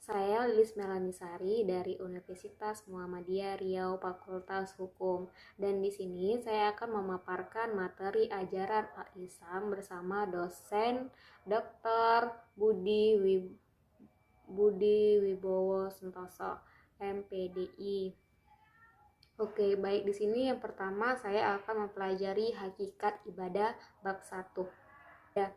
Saya Lilis Melanisari dari Universitas Muhammadiyah Riau Fakultas Hukum, dan di sini saya akan memaparkan materi ajaran Al-Islam bersama dosen Dr. Budi Wibowo Sentoso, MPDI. Oke, baik, di sini yang pertama saya akan mempelajari hakikat ibadah bab 1. Ya,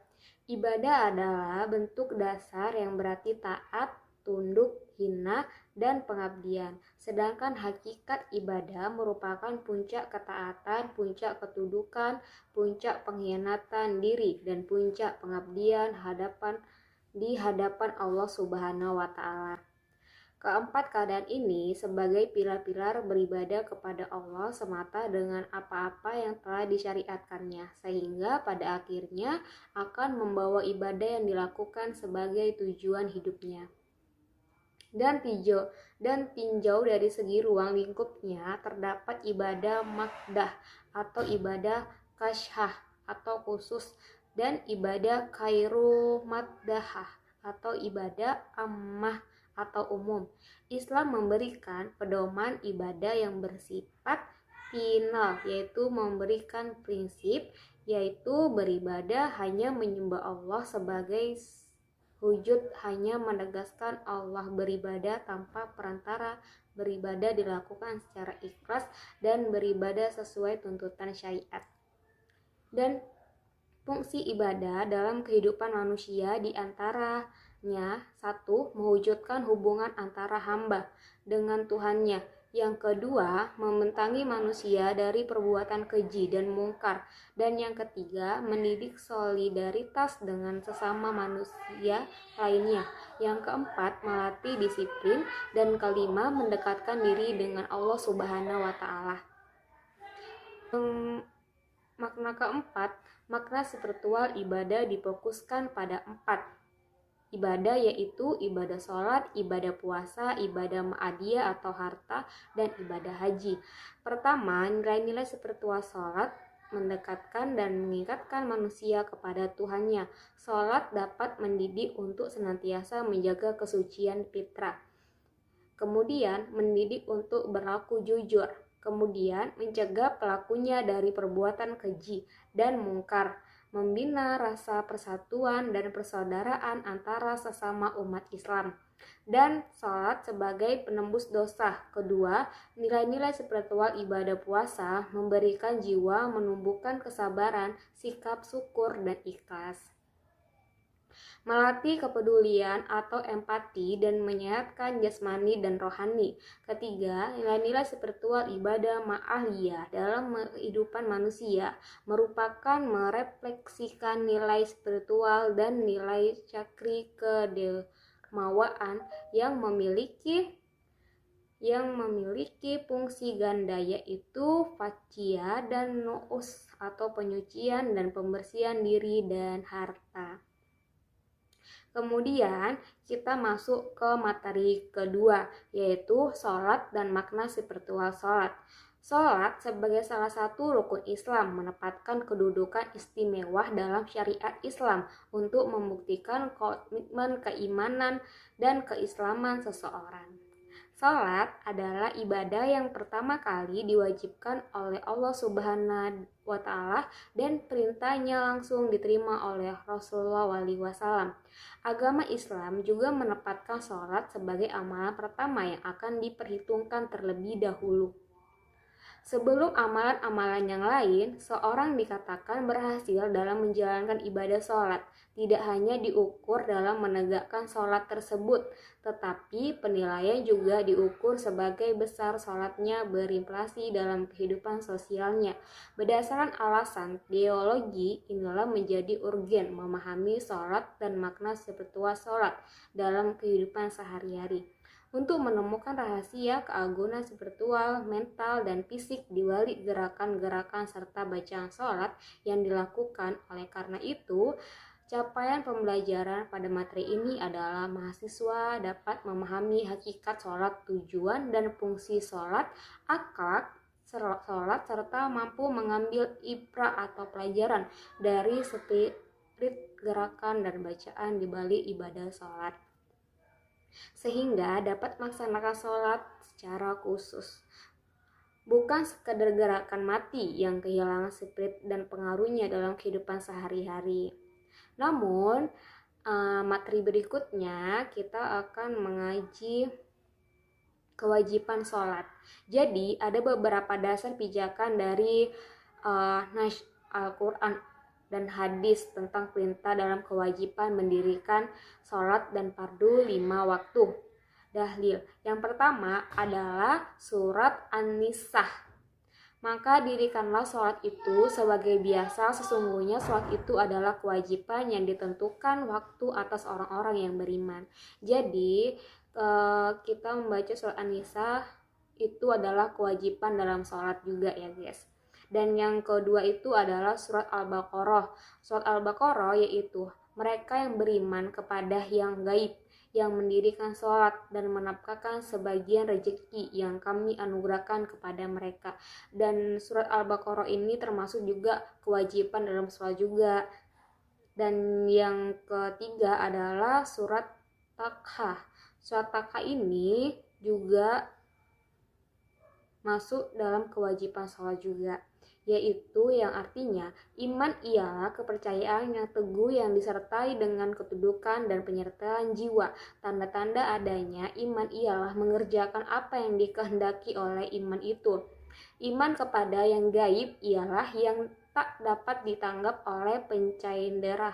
ibadah adalah bentuk dasar yang berarti taat, tunduk, hina, dan pengabdian. Sedangkan hakikat ibadah merupakan puncak ketaatan, puncak ketudukan, puncak pengkhianatan diri, dan puncak pengabdian di hadapan Allah Subhanahu wa Ta'ala. Keempat keadaan ini sebagai pilar-pilar beribadah kepada Allah semata dengan apa-apa yang telah disyariatkannya, sehingga pada akhirnya akan membawa ibadah yang dilakukan sebagai tujuan hidupnya. Dan tinjau dari segi ruang lingkupnya terdapat ibadah makdah atau ibadah kasyah atau khusus, dan ibadah khairu maddahah atau ibadah ammah atau umum. Islam memberikan pedoman ibadah yang bersifat final, yaitu memberikan prinsip, yaitu beribadah hanya menyembah Allah sebagai wujud, hanya menegaskan Allah beribadah tanpa perantara, beribadah dilakukan secara ikhlas, dan beribadah sesuai tuntutan syariat. Dan fungsi ibadah dalam kehidupan manusia diantaranya: 1. Mewujudkan hubungan antara hamba dengan Tuhannya. Yang kedua, membentangi manusia dari perbuatan keji dan mungkar. Dan yang ketiga, mendidik solidaritas dengan sesama manusia lainnya. Yang keempat, melatih disiplin. Dan kelima, mendekatkan diri dengan Allah Subhanahu wa Ta'ala. Makna keempat, makna spiritual ibadah difokuskan pada 4 ibadah, yaitu ibadah sholat, ibadah puasa, ibadah ma'adiyah atau harta, dan ibadah haji. Pertama, nilai-nilai spiritual sholat mendekatkan dan mengingatkan manusia kepada Tuhannya. Sholat dapat mendidik untuk senantiasa menjaga kesucian fitrah. Kemudian, mendidik untuk berlaku jujur. Kemudian, mencegah pelakunya dari perbuatan keji dan mungkar, membina rasa persatuan dan persaudaraan antara sesama umat Islam, dan sholat sebagai penembus dosa. Kedua, nilai-nilai spiritual ibadah puasa memberikan jiwa, menumbuhkan kesabaran, sikap syukur, dan ikhlas, melatih kepedulian atau empati, dan menyehatkan jasmani dan rohani. Ketiga, nilai-nilai spiritual ibadah ma'aliyah dalam kehidupan manusia merupakan merefleksikan nilai spiritual dan nilai cakri kedermawaan yang memiliki fungsi ganda, yaitu facia dan nu'us atau penyucian dan pembersihan diri dan harta. Kemudian kita masuk ke materi kedua, yaitu sholat dan makna spiritual sholat. Sholat sebagai salah satu rukun Islam menempatkan kedudukan istimewa dalam syariat Islam untuk membuktikan komitmen keimanan dan keislaman seseorang. Salat adalah ibadah yang pertama kali diwajibkan oleh Allah Subhanahu wa Ta'ala dan perintahnya langsung diterima oleh Rasulullah SAW. Agama Islam juga menempatkan salat sebagai amalan pertama yang akan diperhitungkan terlebih dahulu. Sebelum amalan-amalan yang lain, seorang dikatakan berhasil dalam menjalankan ibadah sholat. Tidak hanya diukur dalam menegakkan sholat tersebut, tetapi penilaian juga diukur sebagai besar sholatnya berimplikasi dalam kehidupan sosialnya. Berdasarkan alasan teologi, inilah menjadi urgen memahami sholat dan makna spiritual sholat dalam kehidupan sehari-hari. Untuk menemukan rahasia keagungan spiritual, mental, dan fisik di balik gerakan-gerakan serta bacaan sholat yang dilakukan. Oleh karena itu, capaian pembelajaran pada materi ini adalah mahasiswa dapat memahami hakikat sholat, tujuan dan fungsi sholat, akhlak sholat, serta mampu mengambil ibrah atau pelajaran dari spirit gerakan dan bacaan di balik ibadah sholat. sehingga dapat melaksanakan sholat secara khusus. Bukan sekadar gerakan mati yang kehilangan spirit dan pengaruhnya dalam kehidupan sehari-hari. Namun, materi berikutnya kita akan mengaji kewajiban sholat. Jadi, ada beberapa dasar pijakan dari Al-Quran dan hadis tentang perintah dalam kewajiban mendirikan sholat dan fardu 5 waktu. Dalil yang pertama adalah surat An-Nisa. Maka dirikanlah sholat itu sebagai biasa, sesungguhnya sholat itu adalah kewajiban yang ditentukan waktu atas orang-orang yang beriman. Jadi kita membaca surat An-Nisa itu adalah kewajiban dalam sholat juga ya guys. Dan yang kedua itu adalah surat Al-Baqarah. Surat Al-Baqarah yaitu mereka yang beriman kepada yang gaib, yang mendirikan sholat dan menafkahkan sebagian rezeki yang kami anugerahkan kepada mereka. Dan surat Al-Baqarah ini termasuk juga kewajiban dalam sholat juga. Dan yang ketiga adalah surat Taha. Surat Taha ini juga masuk dalam kewajiban sholat juga, yaitu yang artinya iman ialah kepercayaan yang teguh yang disertai dengan kedudukan dan penyertaan jiwa. Tanda-tanda adanya iman ialah mengerjakan apa yang dikehendaki oleh iman itu. Iman kepada yang gaib ialah yang tak dapat ditanggap oleh pencaindera.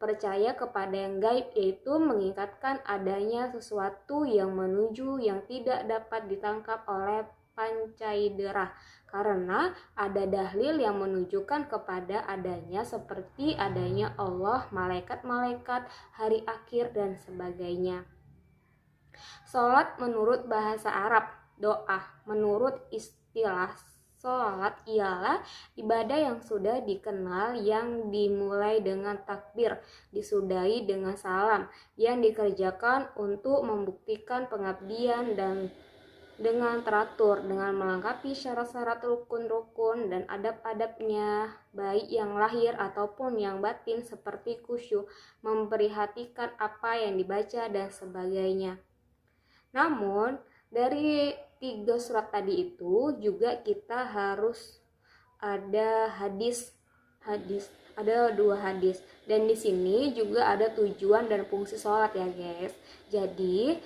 Percaya kepada yang gaib yaitu mengikatkan adanya sesuatu yang menuju yang tidak dapat ditangkap oleh pancaindera, karena ada dalil yang menunjukkan kepada adanya seperti adanya Allah, malaikat-malaikat, hari akhir dan sebagainya. Sholat menurut bahasa Arab, doa. Menurut istilah sholat ialah ibadah yang sudah dikenal, yang dimulai dengan takbir, disudahi dengan salam, yang dikerjakan untuk membuktikan pengabdian dan dengan teratur, dengan melengkapi syarat-syarat rukun-rukun dan adab-adabnya, baik yang lahir ataupun yang batin seperti khusyuk, memperhatikan apa yang dibaca dan sebagainya. Namun, dari 3 surat tadi itu juga kita harus ada hadis, ada 2 hadis. Dan di sini juga ada tujuan dan fungsi sholat ya guys. Jadi,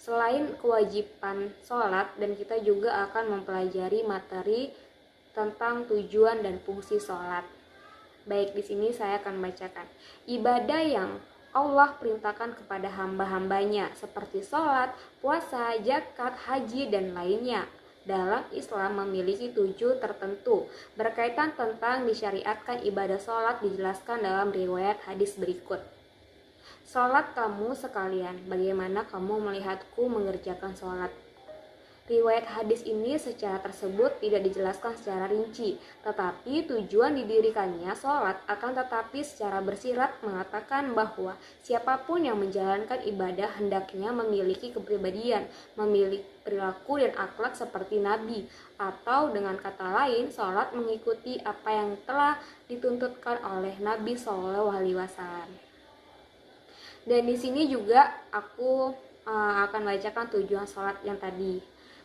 selain kewajiban sholat, dan kita juga akan mempelajari materi tentang tujuan dan fungsi sholat. Baik, di sini saya akan bacakan. Ibadah yang Allah perintahkan kepada hamba-hambanya seperti sholat, puasa, zakat, haji, dan lainnya dalam Islam memiliki 7 tertentu. Berkaitan tentang disyariatkan ibadah sholat dijelaskan dalam riwayat hadis berikut. Sholat kamu sekalian, bagaimana kamu melihatku mengerjakan sholat? Riwayat hadis ini secara tersebut tidak dijelaskan secara rinci, tetapi tujuan didirikannya sholat akan tetapi secara bersirat mengatakan bahwa siapapun yang menjalankan ibadah hendaknya memiliki kepribadian, memiliki perilaku dan akhlak seperti Nabi, atau dengan kata lain, sholat mengikuti apa yang telah dituntutkan oleh Nabi SAW. Dan di sini juga aku akan bacakan tujuan sholat yang tadi.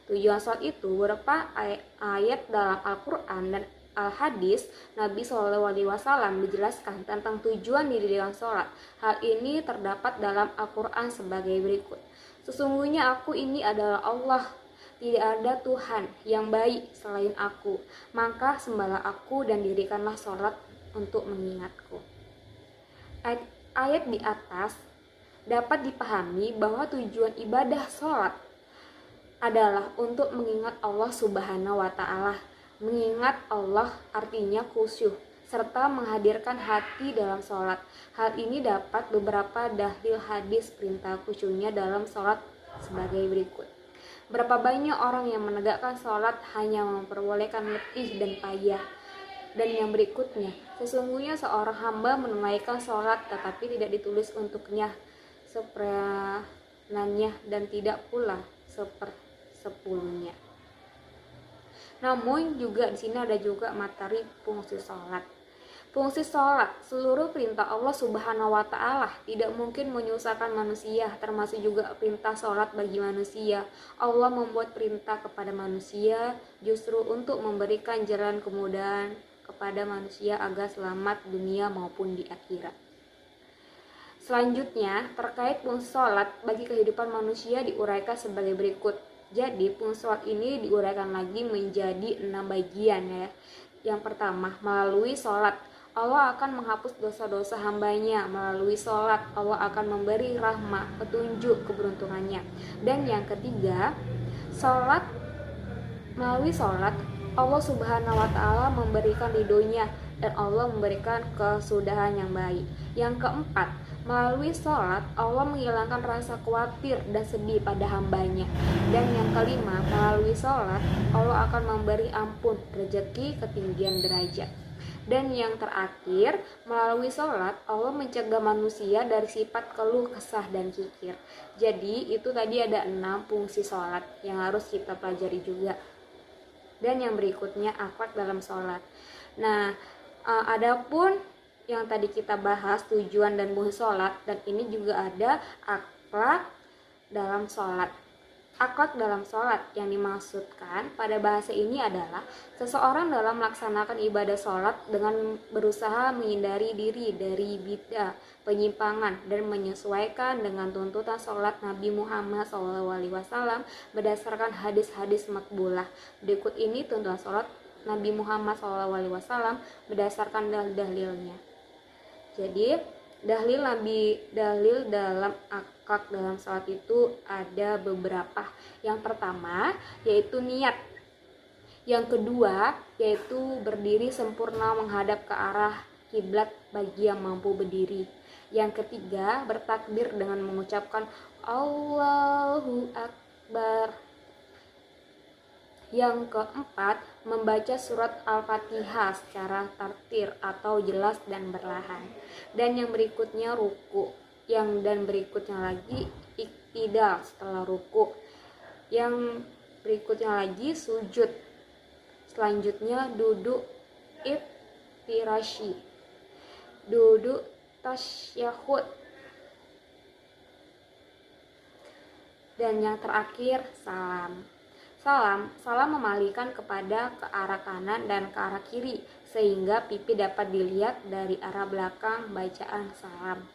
Tujuan sholat itu berupa ayat dalam Al-Quran dan Al-Hadis Nabi SAW dijelaskan tentang tujuan didirikan sholat. Hal ini terdapat dalam Al-Quran sebagai berikut. Sesungguhnya aku ini adalah Allah, tidak ada Tuhan yang baik selain aku, maka sembahlah aku dan dirikanlah sholat untuk mengingatku. Ayat di atas dapat dipahami bahwa tujuan ibadah sholat adalah untuk mengingat Allah Subhanahu wa Ta'ala. Mengingat Allah artinya khusyuk serta menghadirkan hati dalam sholat. Hal ini dapat beberapa dalil hadis perintah khusyuknya dalam sholat sebagai berikut. Berapa banyak orang yang menegakkan sholat hanya memperbolehkan letih dan payah. Dan yang berikutnya, sesungguhnya seorang hamba menunaikan sholat tetapi tidak ditulis untuknya seperanannya dan tidak pula sepersepuluhnya. Namun juga di sini ada juga materi fungsi sholat. Fungsi sholat, seluruh perintah Allah Subhanahu wa Ta'ala tidak mungkin menyusahkan manusia, termasuk juga perintah sholat bagi manusia. Allah membuat perintah kepada manusia justru untuk memberikan jalan kemudahan kepada manusia agar selamat dunia maupun di akhirat. Selanjutnya, terkait fungsi sholat bagi kehidupan manusia diuraikan sebagai berikut. Jadi, fungsi sholat ini diuraikan lagi menjadi 6 bagian ya. Yang pertama, melalui sholat Allah akan menghapus dosa-dosa hambanya. Melalui sholat Allah akan memberi rahmah, petunjuk, keberuntungannya. Dan yang ketiga, melalui sholat Allah Subhanahu wa Ta'ala memberikan ridhonya dan Allah memberikan kesudahan yang baik. Yang keempat, melalui sholat Allah menghilangkan rasa khawatir dan sedih pada hambanya. Dan yang kelima, melalui sholat Allah akan memberi ampun, rezeki, ketinggian derajat. Dan yang terakhir, melalui sholat Allah mencegah manusia dari sifat keluh kesah dan kikir. Jadi itu tadi ada 6 fungsi sholat yang harus kita pelajari juga. Dan yang berikutnya akhlak dalam sholat. Nah, adapun yang tadi kita bahas tujuan dan fungsi sholat, dan ini juga ada akhlak dalam sholat. Akhlak dalam sholat yang dimaksudkan pada bahasa ini adalah seseorang dalam melaksanakan ibadah sholat dengan berusaha menghindari diri dari bid'ah, penyimpangan, dan menyesuaikan dengan tuntutan sholat Nabi Muhammad SAW berdasarkan hadis-hadis makbulah. Berikut ini tuntutan sholat Nabi Muhammad SAW berdasarkan dalil-dalilnya. Jadi dalil dalam akhlak dalam sholat itu ada beberapa. Yang pertama yaitu niat. Yang kedua yaitu berdiri sempurna menghadap ke arah kiblat bagi yang mampu berdiri. Yang ketiga bertakbir dengan mengucapkan Allahu Akbar. Yang keempat, membaca surat Al-Fatihah secara tartil atau jelas dan berlahan. Dan yang berikutnya ruku. Dan berikutnya lagi iktidal setelah ruku. Yang berikutnya lagi sujud. Selanjutnya duduk iftirashi. Duduk tasyahud. Dan yang terakhir salam. Salam memalingkan kepada ke arah kanan dan ke arah kiri sehingga pipi dapat dilihat dari arah belakang bacaan salam.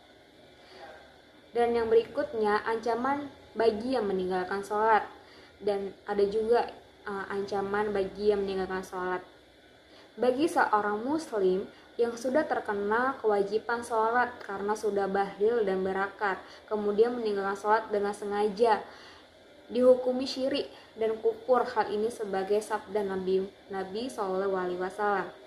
Dan yang berikutnya ancaman bagi yang meninggalkan sholat. Dan ada juga ancaman bagi yang meninggalkan sholat. Bagi seorang muslim yang sudah terkena kewajiban sholat karena sudah bahlil dan berakar, kemudian meninggalkan sholat dengan sengaja, dihukumi syirik dan kufur. Hal ini sebagai sabda Nabi SAW.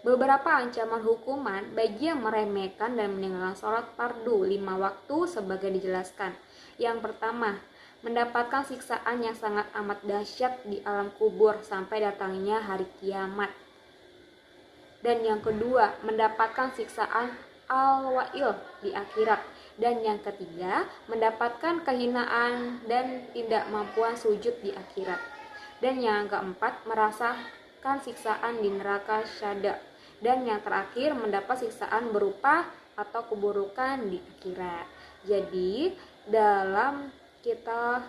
Beberapa ancaman hukuman bagi yang meremehkan dan meninggalkan sholat fardu 5 waktu sebagai dijelaskan. Yang pertama, mendapatkan siksaan yang sangat amat dahsyat di alam kubur sampai datangnya hari kiamat. Dan yang kedua, mendapatkan siksaan al-wa'il di akhirat. Dan yang ketiga, mendapatkan kehinaan dan tidak mampuan sujud di akhirat. Dan yang keempat, merasakan siksaan di neraka syada. Dan yang terakhir, mendapat siksaan berupa atau keburukan di akhirat. Jadi, dalam kita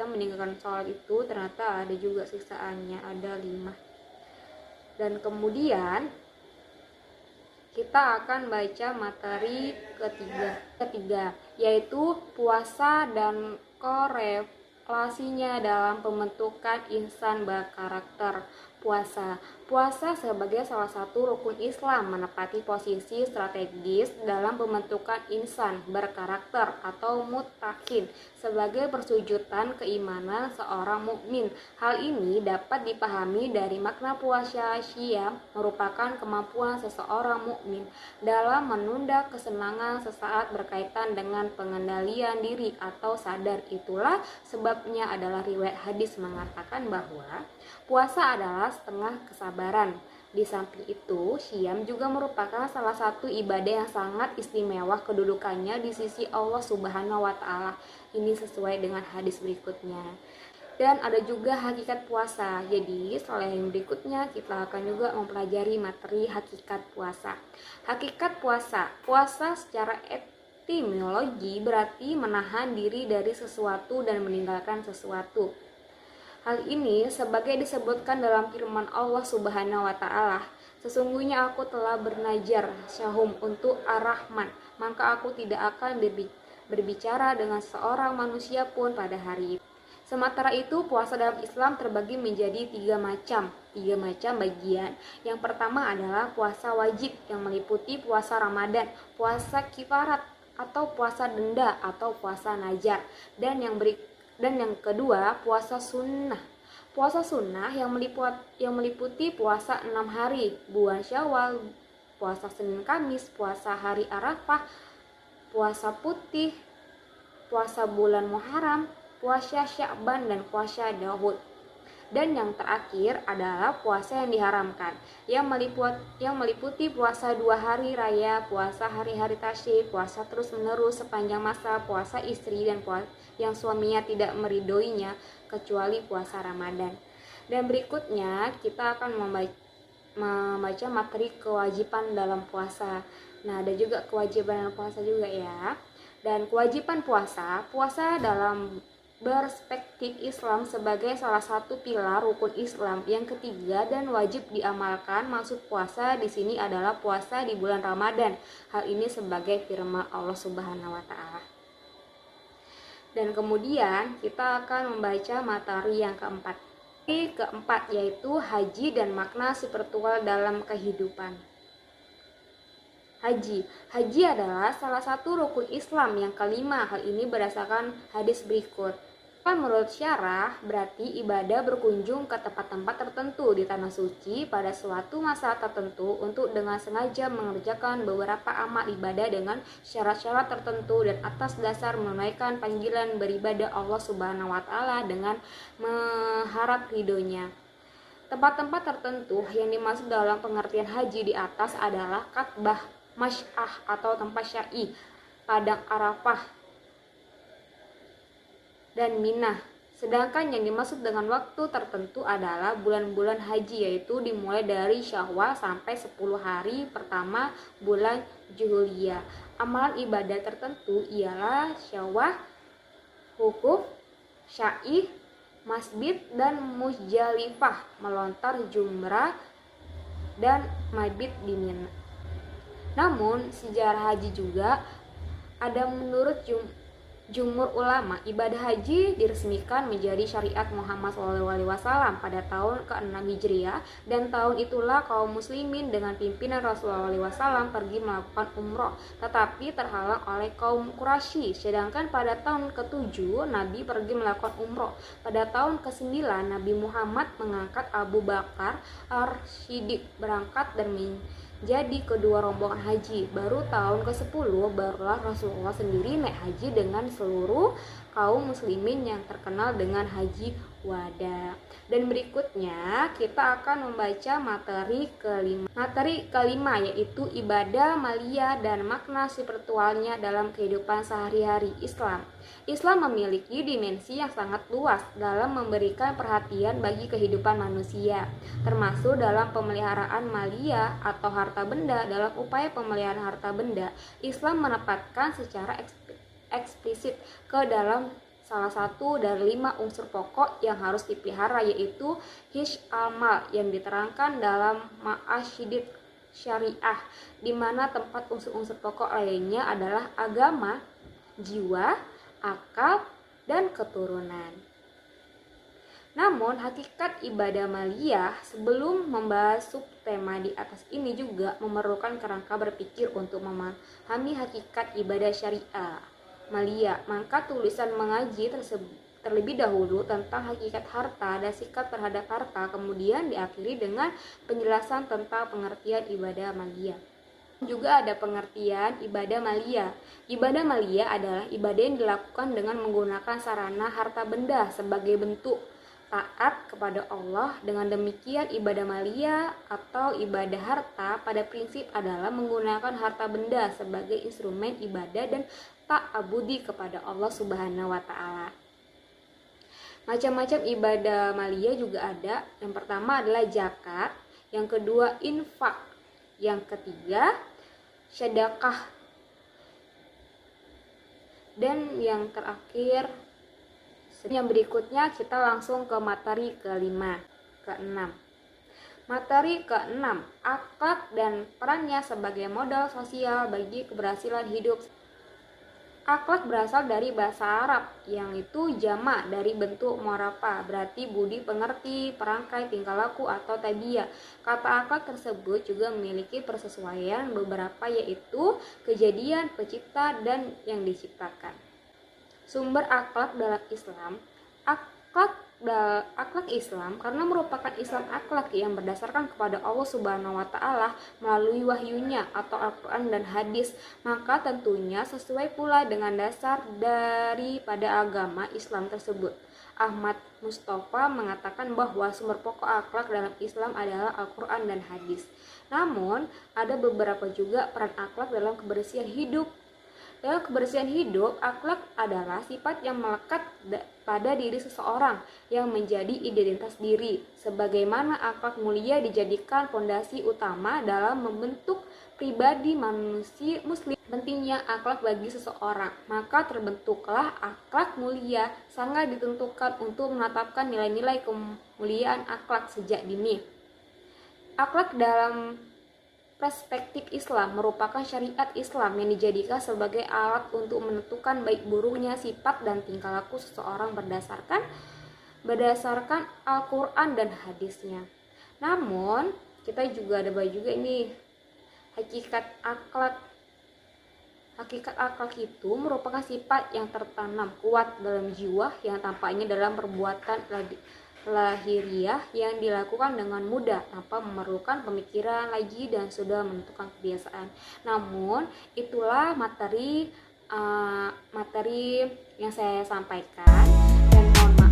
meninggalkan sholat itu ternyata ada juga siksaannya, ada 5. Dan kemudian kita akan baca materi ketiga yaitu puasa dan korelasinya dalam pembentukan insan berkarakter. Puasa sebagai salah satu rukun Islam menempati posisi strategis dalam pembentukan insan berkarakter atau muttaqin sebagai perwujudan keimanan seorang mukmin. Hal ini dapat dipahami dari makna puasa syiyam merupakan kemampuan seseorang mukmin dalam menunda kesenangan sesaat berkaitan dengan pengendalian diri atau sadar. Itulah sebabnya adalah riwayat hadis mengatakan bahwa puasa adalah setengah kesabaran. Di samping itu, syiyam juga merupakan salah satu ibadah yang sangat istimewa kedudukannya di sisi Allah Subhanahu wa Ta'ala. Ini sesuai dengan hadis berikutnya. Dan ada juga hakikat puasa. Jadi setelah yang berikutnya kita akan juga mempelajari materi hakikat puasa. Hakikat puasa. Puasa secara etimologi berarti menahan diri dari sesuatu dan meninggalkan sesuatu. Hal ini sebagai disebutkan dalam firman Allah Subhanahu wa taala, sesungguhnya aku telah bernazar syahum untuk Ar-Rahman, maka aku tidak akan berbicara dengan seorang manusia pun pada hari itu. Sementara itu, puasa dalam Islam terbagi menjadi tiga macam bagian. Yang pertama adalah puasa wajib yang meliputi puasa Ramadan, puasa kifarat atau puasa denda atau puasa najar, dan yang kedua puasa sunnah. Puasa sunnah yang meliputi puasa 6 hari bulan Syawal, puasa Senin Kamis, puasa hari Arafah, puasa putih, puasa bulan Muharram, puasa Sya'ban, dan puasa Daud. Dan yang terakhir adalah puasa yang diharamkan, yang meliputi puasa 2 hari raya, puasa hari-hari tasyrik, puasa terus-menerus sepanjang masa, puasa istri dan puasa yang suaminya tidak meridoinya, kecuali puasa Ramadan. Dan berikutnya kita akan membaca materi kewajiban dalam puasa. Nah, ada juga kewajiban dalam puasa juga ya. Dan kewajiban puasa dalam perspektif Islam sebagai salah satu pilar rukun Islam yang ketiga dan wajib diamalkan. Maksud puasa di sini adalah puasa di bulan Ramadan. Hal ini sebagai firman Allah Subhanahu wa taala. Dan kemudian kita akan membaca materi yang keempat. Keempat yaitu haji dan makna spiritual dalam kehidupan. Haji adalah salah satu rukun Islam yang kelima. Hal ini berdasarkan hadis berikut. Menurut syarah, berarti ibadah berkunjung ke tempat-tempat tertentu di tanah suci pada suatu masa tertentu untuk dengan sengaja mengerjakan beberapa amal ibadah dengan syarat-syarat tertentu dan atas dasar menunaikan panggilan beribadah Allah Subhanahu wa taala dengan mengharap ridhonya. Tempat-tempat tertentu yang dimaksud dalam pengertian haji di atas adalah Ka'bah, Masy'ah atau tempat syai, Padang Arafah, dan Mina. Sedangkan yang dimaksud dengan waktu tertentu adalah bulan-bulan haji, yaitu dimulai dari Syawal sampai 10 hari pertama bulan Zulhijjah. Amalan ibadah tertentu ialah Syawal, Wukuf, Syai, Masbit, dan Muzdalifah, melontar jumrah, dan mabit di Mina. Namun sejarah haji juga ada. Menurut jumhur ulama, ibadah haji diresmikan menjadi syariat Muhammad SAW pada tahun ke-6 Hijriah, dan tahun itulah kaum muslimin dengan pimpinan Rasulullah SAW pergi melakukan umroh, tetapi terhalang oleh kaum Quraisy. Sedangkan pada tahun ke-7 Nabi pergi melakukan umroh. Pada tahun ke-9 Nabi Muhammad mengangkat Abu Bakar Ar-Siddiq berangkat dan jadi kedua rombongan haji. Baru tahun ke-10 barulah Rasulullah sendiri naik haji dengan seluruh kaum muslimin yang terkenal dengan haji wada. Dan berikutnya kita akan membaca materi kelima yaitu ibadah maliyah dan makna spiritualnya dalam kehidupan sehari-hari Islam. Islam memiliki dimensi yang sangat luas dalam memberikan perhatian bagi kehidupan manusia, termasuk dalam pemeliharaan maliyah atau harta benda. Dalam upaya pemeliharaan harta benda, Islam menempatkan secara eksplisit ke dalam salah satu dari 5 unsur pokok yang harus dipelihara, yaitu hish al-mal yang diterangkan dalam ma'asyidid syariah, di mana tempat unsur-unsur pokok lainnya adalah agama, jiwa, akal, dan keturunan. Namun hakikat ibadah maliyah sebelum membahas subtema di atas ini juga memerlukan kerangka berpikir untuk memahami hakikat ibadah syariah maliyah. Maka tulisan mengaji terlebih dahulu tentang hakikat harta dan sikap terhadap harta, kemudian diakhiri dengan penjelasan tentang pengertian ibadah maliyah. Juga ada pengertian ibadah maliyah. Ibadah maliyah adalah ibadah yang dilakukan dengan menggunakan sarana harta benda sebagai bentuk taat kepada Allah. Dengan demikian ibadah maliyah atau ibadah harta pada prinsip adalah menggunakan harta benda sebagai instrumen ibadah dan ta'abudi kepada Allah Subhanahu wa taala. Macam-macam ibadah maliyah juga ada. Yang pertama adalah zakat, yang kedua infak, yang ketiga sedekah, dan yang terakhir. Yang berikutnya kita langsung ke materi keenam. Materi keenam, akhlak dan perannya sebagai modal sosial bagi keberhasilan hidup. Akhlak berasal dari bahasa Arab, yang itu jamak dari bentuk muarapa, berarti budi pengerti, perangkai, tingkah laku, atau tabiat. Kata akhlak tersebut juga memiliki persesuaian beberapa, yaitu kejadian, pencipta, dan yang diciptakan. Sumber akhlak dalam Islam. Akhlak Islam karena merupakan Islam akhlak yang berdasarkan kepada Allah Subhanahu wa Ta'ala melalui wahyunya atau Al-Quran dan hadis, maka tentunya sesuai pula dengan dasar daripada agama Islam tersebut. Ahmad Mustafa mengatakan bahwa sumber pokok akhlak dalam Islam adalah Al-Quran dan hadis. Namun ada beberapa juga peran akhlak dalam kebersihan hidup. Dalam kebersihan hidup, akhlak adalah sifat yang melekat pada diri seseorang yang menjadi identitas diri. Sebagaimana akhlak mulia dijadikan fondasi utama dalam membentuk pribadi manusia muslim, pentingnya akhlak bagi seseorang, maka terbentuklah akhlak mulia sangat ditentukan untuk menetapkan nilai-nilai kemuliaan akhlak sejak dini. Akhlak dalam perspektif Islam merupakan syariat Islam yang dijadikan sebagai alat untuk menentukan baik buruknya sifat dan tingkah laku seseorang berdasarkan Al-Quran dan hadisnya. Namun kita juga ada juga ini hakikat akhlak. Hakikat akhlak itu merupakan sifat yang tertanam kuat dalam jiwa yang tampaknya dalam perbuatan lahiriah yang dilakukan dengan mudah tanpa memerlukan pemikiran lagi dan sudah menentukan kebiasaan. Namun itulah materi yang saya sampaikan, dan mohon maaf